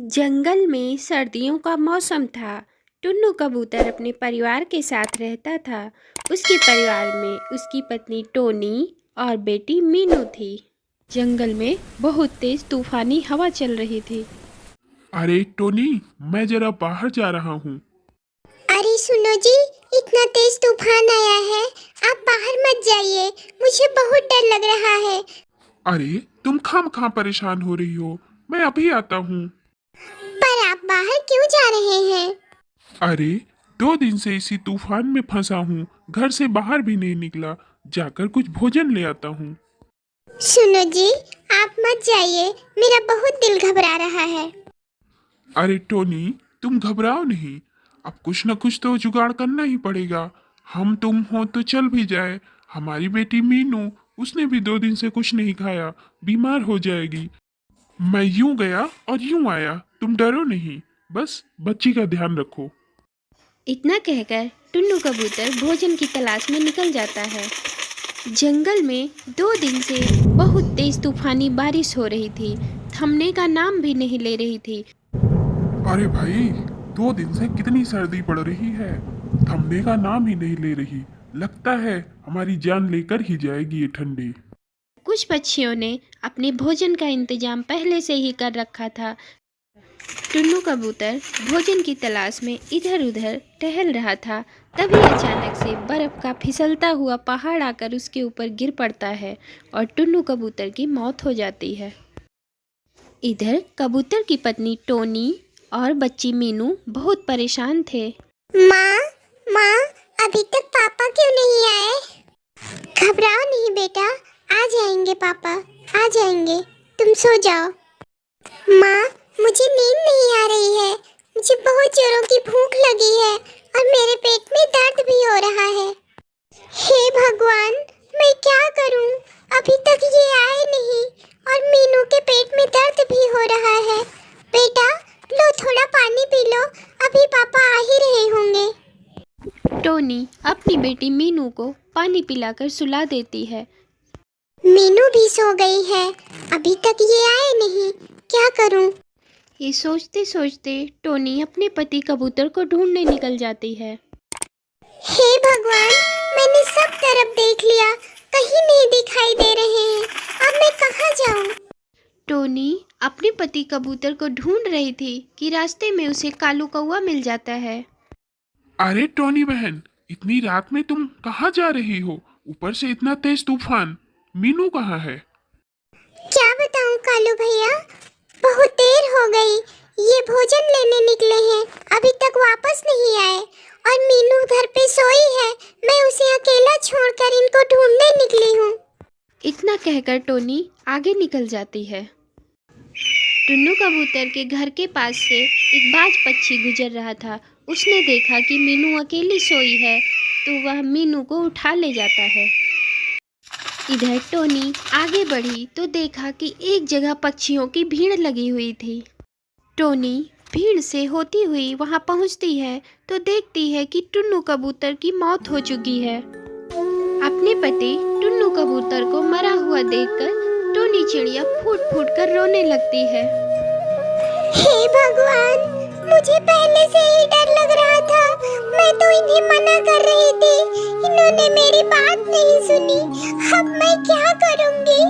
जंगल में सर्दियों का मौसम था। टुन्नू कबूतर अपने परिवार के साथ रहता था। उसके परिवार में उसकी पत्नी टोनी और बेटी मीनू थी। जंगल में बहुत तेज तूफानी हवा चल रही थी। अरे टोनी, मैं जरा बाहर जा रहा हूँ। अरे सुनो जी, इतना तेज तूफान आया है। आप बाहर मत जाइए, मुझे बहुत डर लग रहा है। अरे तुम खामखा परेशान हो रही हो, मैं अभी आता हूँ। पर आप बाहर क्यों जा रहे हैं? अरे 2 दिन से इसी तूफान में फंसा हूँ, घर से बाहर भी नहीं निकला। जाकर कुछ भोजन ले आता हूँ। सुनो जी, आप मत जाइए, मेरा बहुत दिल घबरा रहा है। अरे टोनी, तुम घबराओ नहीं। अब कुछ न कुछ तो जुगाड़ करना ही पड़ेगा। हम तुम हो तो चल भी जाए। हमारी बेटी मीनू, उसने भी 2 दिन से कुछ नहीं खाया, बीमार हो जाएगी। मैं यूं गया और यूं आया, तुम डरो नहीं। बस बच्ची का ध्यान रखो। इतना कहकर टुन्नू कबूतर भोजन की तलाश में निकल जाता है। जंगल में 2 दिन से बहुत तेज तूफानी बारिश हो रही थी। थमने का नाम भी नहीं ले रही थी। अरे भाई, 2 दिन से कितनी सर्दी पड़ रही है, थमने का नाम ही नहीं ले रही। लगता है हमारी जान लेकर ही जाएगी ये ठंडी। कुछ पक्षियों ने अपने भोजन का इंतजाम पहले से ही कर रखा था। टुन्नू कबूतर भोजन की तलाश में इधर उधर टहल रहा था। तभी अचानक से बर्फ का फिसलता हुआ पहाड़ आकर उसके ऊपर गिर पड़ता है और टुन्नू कबूतर की मौत हो जाती है। इधर कबूतर की पत्नी टोनी और बच्ची मीनू बहुत परेशान थे। माँ, माँ, अभी तक पापा क्यों नहीं आए? घबराओ नहीं बेटा, आ जाएंगे पापा, आ जाएंगे। तुम सो जाओ। माँ, मुझे नींद नहीं आ रही है। मुझे बहुत जोरों की भूख लगी है और मेरे पेट में दर्द भी हो रहा है। हे भगवान, मैं क्या करूं? अभी तक ये आए नहीं और मीनू के पेट में दर्द भी हो रहा है। बेटा, लो थोड़ा पानी पी लो, अभी पापा आ ही रहे होंगे। टोनी अपनी बेटी मीनू को पानी पिलाकर सुला देती है। मीनू भी सो गई है, अभी तक ये आए नहीं, क्या करूं? ये सोचते सोचते टोनी अपने पति कबूतर को ढूंढने निकल जाती है। हे भगवान, मैंने सब तरफ देख लिया, कहीं नहीं दिखाई दे रहे हैं। अब मैं कहाँ जाऊं? टोनी अपने पति कबूतर को ढूंढ रही थी कि रास्ते में उसे कालू कौवा मिल जाता है। अरे टोनी बहन, इतनी रात में तुम कहाँ जा रही हो? ऊपर से इतना तेज तूफान। मीनू कहाँ है? क्या बताऊं कालू भैया, बहुत देर हो गई। ये भोजन लेने निकले हैं, अभी तक वापस नहीं आए और मीनू घर पे सोई है। मैं उसे अकेला छोड़कर इनको ढूंढने निकली हूँ। इतना कहकर टोनी आगे निकल जाती है। टुन्नू कबूतर के घर के पास से एक बाज पक्षी गुजर रहा था। उसने देखा कि मीनू अकेली सोई है तो वह मीनू को उठा ले जाता है। इधर टोनी आगे बढ़ी तो देखा कि एक जगह पक्षियों की भीड़ लगी हुई थी। टोनी भीड़ से होती हुई वहां पहुंचती है तो देखती है कि टुन्नू कबूतर की मौत हो चुकी है। अपने पति टुन्नू कबूतर को मरा हुआ देखकर टोनी चिड़िया फूट फूट कर रोने लगती है। हे भगवान, मुझे पहले से ही डर लग रहा था। मैं तो इन्हें मना कर रही थी, इन्होंने मेरी बात नहीं सुनी। अब मैं क्या करूंगी?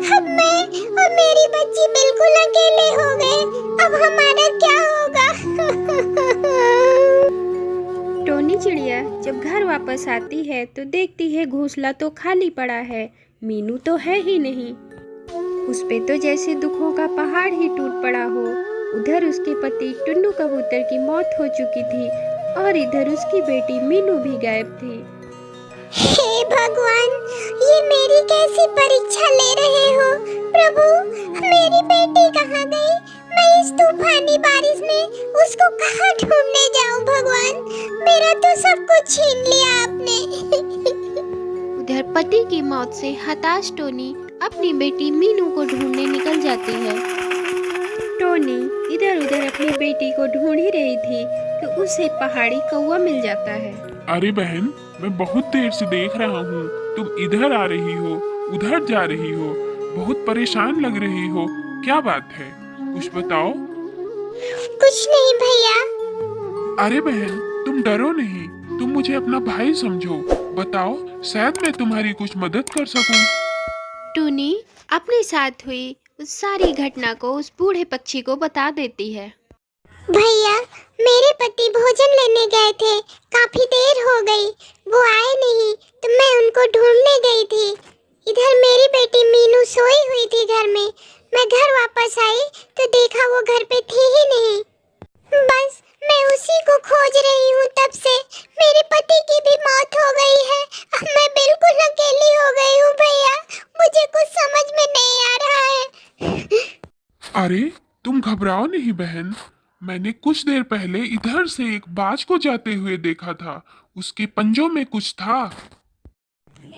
अब मैं और मेरी बच्ची बिल्कुल अकेले हो गए। अब हमारा क्या होगा? टोनी चिड़िया जब घर वापस आती है तो देखती है घोंसला तो खाली पड़ा है, मीनू तो है ही नहीं। उस पे तो जैसे दुखों का पहाड़ ही टूट पड़ा हो। उधर उसके पति टुन्नू कबूतर की मौत हो चुकी थी और इधर उसकी बेटी मीनू भी गायब थी। हे भगवान, ये मेरी कैसी परीक्षा ले रहे हो? प्रभु, मेरी बेटी कहाँ गई? मैं इस तूफानी बारिश में उसको कहाँ ढूंढने जाऊं? भगवान, मेरा तो सब कुछ छीन लिया आपने। उधर पति की मौत से हताश टोनी अपनी बेटी मीनू को ढूंढने निकल जाती है। टोनी इधर उधर अपनी बेटी को ढूंढ ही रही थी कि उसे पहाड़ी कौवा मिल जाता है। अरे बहन, मैं बहुत देर से देख रहा हूँ, तुम इधर आ रही हो, उधर जा रही हो, बहुत परेशान लग रही हो। क्या बात है, कुछ बताओ। कुछ नहीं भैया। अरे बहन, तुम डरो नहीं, तुम मुझे अपना भाई समझो। बताओ, शायद मैं तुम्हारी कुछ मदद कर सकूं। टूनी अपने साथ हुई उस सारी घटना को उस बूढ़े पक्षी को बता देती है। भैया, मेरे पति भोजन लेने गए थे, काफी देर हो गई, वो आए नहीं तो मैं उनको ढूंढने गई थी। इधर मेरी बेटी मीनू सोई हुई थी घर में। मैं घर वापस आई तो देखा वो घर पे थी ही नहीं। बस मैं उसी को खोज रही हूँ तब से। मेरे पति की भी मौत हो गई है। अब मैं बिल्कुल अकेली हो गई हूँ भैया। मुझे कुछ समझ में नहीं आ रहा है। अरे तुम घबराओ नहीं बहन, मैंने कुछ देर पहले इधर से एक बाज को जाते हुए देखा था। उसके पंजों में कुछ था।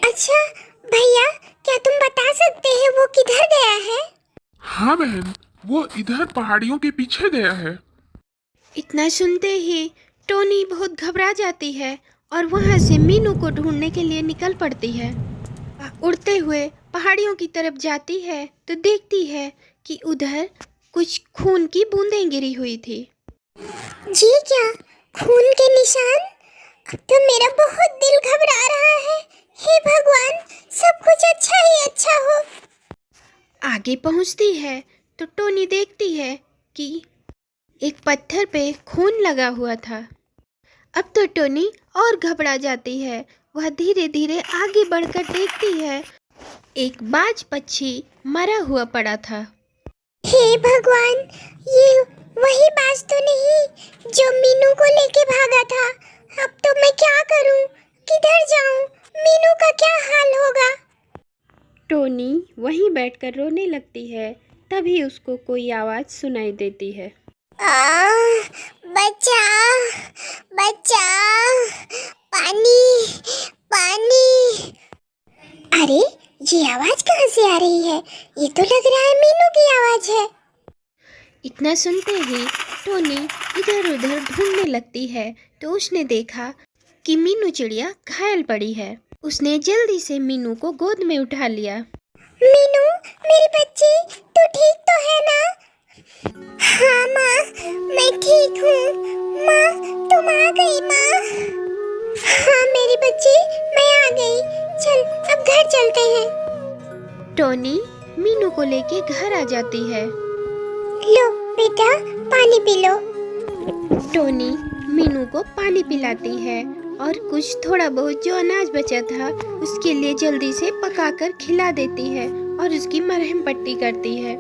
अच्छा भैया, क्या तुम बता सकते हैं वो किधर गया है? हाँ बहन, वो इधर पहाड़ियों के पीछे गया है। इतना सुनते ही टोनी बहुत घबरा जाती है और वहाँ से मीनू को ढूंढने के लिए निकल पड़ती है। उड़ते हुए पहाड़ियों की तरफ जाती है तो देखती है कि उधर कुछ खून की बूंदें गिरी हुई थी। जी क्या? खून के निशान? अब तो मेरा बहुत दिल घबरा रहा है। हे भगवान, सब कुछ अच्छा ही अच्छा हो। आगे पहुँचती है तो टोनी देखती है कि एक पत्थर पे खून लगा हुआ था। अब तो टोनी और घबरा जाती है। वह धीरे धीरे आगे बढ़कर देखती है, एक बाज पक्षी मरा हुआ पड़ा था। हे भगवान, ये वही बाज तो नहीं जो मीनू को लेके भागा था? अब तो मैं क्या करूं? किधर जाऊं? मीनू का क्या हाल होगा? टोनी वहीं बैठकर रोने लगती है। तभी उसको कोई आवाज़ सुनाई देती है। बच्चा, बच्चा, पानी, पानी। अरे, ये आवाज कहाँ से आ रही है? ये तो लग रहा है मीनू की आवाज है। इतना सुनते ही टोनी इधर उधर ढूंढने लगती है तो उसने देखा कि मीनू चिड़िया घायल पड़ी है। उसने जल्दी से मीनू को गोद में उठा लिया। मीनू, मेरी बच्ची, तू ठीक तो है ना? हाँ माँ, मैं ठीक हूँ। माँ, तुम आ गई माँ? हाँ मेरी बच्ची, मैं आ गई। चल, अब घर चलते हैं। टोनी मीनू को लेके घर आ जाती है। लो बेटा, पानी पी लो। टोनी मीनू को पानी पिलाती है और कुछ थोड़ा बहुत जो अनाज बचा था उसके लिए जल्दी से पकाकर खिला देती है और उसकी मरहम पट्टी करती है।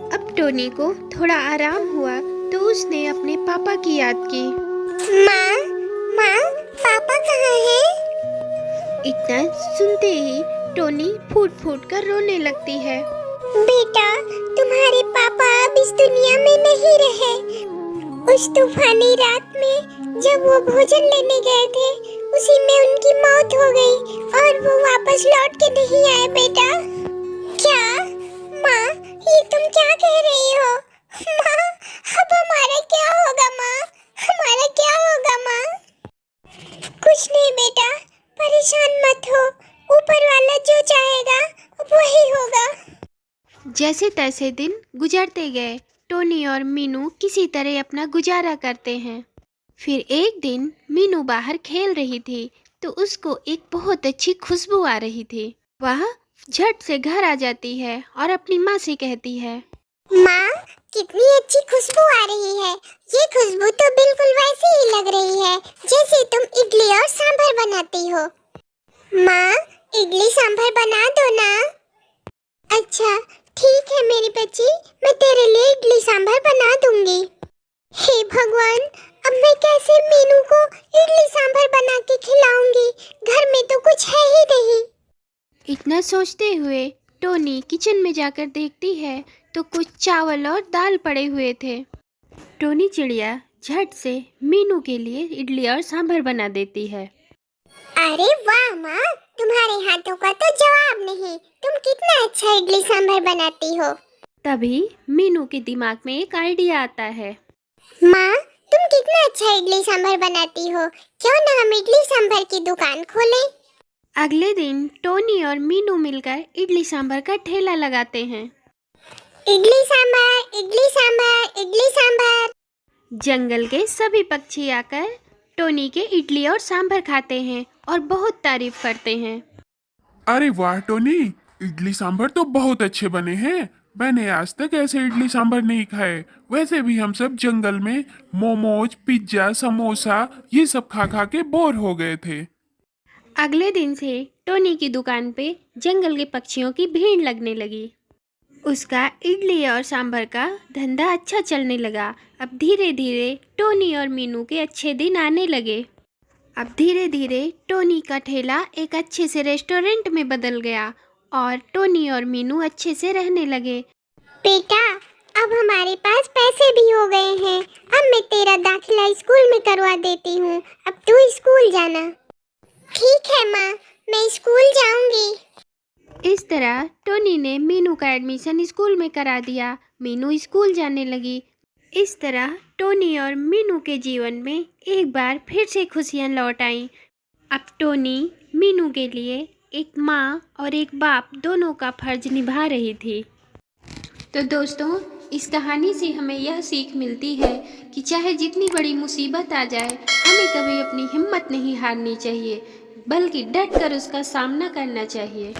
अब टोनी को थोड़ा आराम हुआ तो उसने अपने पापा की याद की। माँ, माँ, पापा कहाँ हैं? इतना सुनते ही टोनी फूट फूट कर रोने लगती है। बेटा, तुम्हारे पापा अब इस दुनिया में नहीं रहे। उस तूफानी रात में जब वो भोजन लेने गए थे, उसी में उनकी मौत हो गई और वो वापस लौट के नहीं आए बेटा। क्या? माँ, ये तुम क्या कह रही हो? माँ, अब हमारा क्या होगा माँ? हमारा क्या होगा माँ? कुछ नहीं बेटा, परेशान मत हो। ऊपर वाला जो चाहेगा वही होगा। जैसे तैसे दिन गुजरते गए। टोनी और मीनू किसी तरह अपना गुजारा करते हैं। फिर एक दिन मीनू बाहर खेल रही थी तो उसको एक बहुत अच्छी खुशबू आ रही थी। वह झट से घर आ जाती है और अपनी माँ से कहती है, माँ, कितनी अच्छी खुशबू आ रही है। ये खुशबू तो बिल्कुल वैसी ही लग रही है जैसे तुम इडली और सांभर बनाती हो। माँ, इडली सांभर बना दो ना। अच्छा, ठीक है मेरी बच्ची, मैं तेरे लिए इडली सांभर बना दूंगी। हे भगवान, अब मैं कैसे मीनू को इडली सांभर बना के खिलाऊंगी? घर में तो कुछ है ही नहीं। इतना सोचते हुए टोनी किचन में जाकर देखती है तो कुछ चावल और दाल पड़े हुए थे। टोनी चिड़िया झट से मीनू के लिए इडली और सांभर बना देती है। अरे वाह माँ, तुम्हारे हाथों का तो जवाब नहीं। तुम कितना अच्छा इडली सांभर बनाती हो। तभी मीनू के दिमाग में एक आइडिया आता है। माँ, तुम कितना अच्छा इडली सांभर बनाती हो। क्यों ना हम इडली सांभर की दुकान खोलें? अगले दिन टोनी और मीनू मिलकर इडली सांभर का ठेला लगाते हैं। इडली सांभर, इडली सांभर, इडली सांभर। जंगल के सभी पक्षी आकर टोनी के इडली और सांभर खाते हैं और बहुत तारीफ करते हैं। अरे वाह टोनी, इडली सांभर तो बहुत अच्छे बने हैं। मैंने आज तक ऐसे इडली सांभर नहीं खाए। वैसे भी हम सब जंगल में मोमोज, पिज्जा, समोसा ये सब खा खा के बोर हो गए थे। अगले दिन से टोनी की दुकान पे जंगल के पक्षियों की भीड़ लगने लगी। उसका इडली और सांभर का धंधा अच्छा चलने लगा। अब धीरे धीरे टोनी और मीनू के अच्छे दिन आने लगे। अब धीरे धीरे टोनी का ठेला एक अच्छे से रेस्टोरेंट में बदल गया और टोनी और मीनू अच्छे से रहने लगे। बेटा, अब हमारे पास पैसे भी हो गए हैं। अब मैं तेरा दाखिला स्कूल में करवा देती हूँ। अब तू स्कूल जाना। ठीक है माँ, मैं स्कूल जाऊंगी। इस तरह टोनी ने मीनू का एडमिशन स्कूल में करा दिया। मीनू स्कूल जाने लगी। इस तरह टोनी और मीनू के जीवन में एक बार फिर से खुशियाँ लौट आईं। अब टोनी मीनू के लिए एक माँ और एक बाप दोनों का फर्ज निभा रही थी। तो दोस्तों, इस कहानी से हमें यह सीख मिलती है कि चाहे जितनी बड़ी मुसीबत आ जाए, हमें कभी अपनी हिम्मत नहीं हारनी चाहिए, बल्कि डट कर उसका सामना करना चाहिए।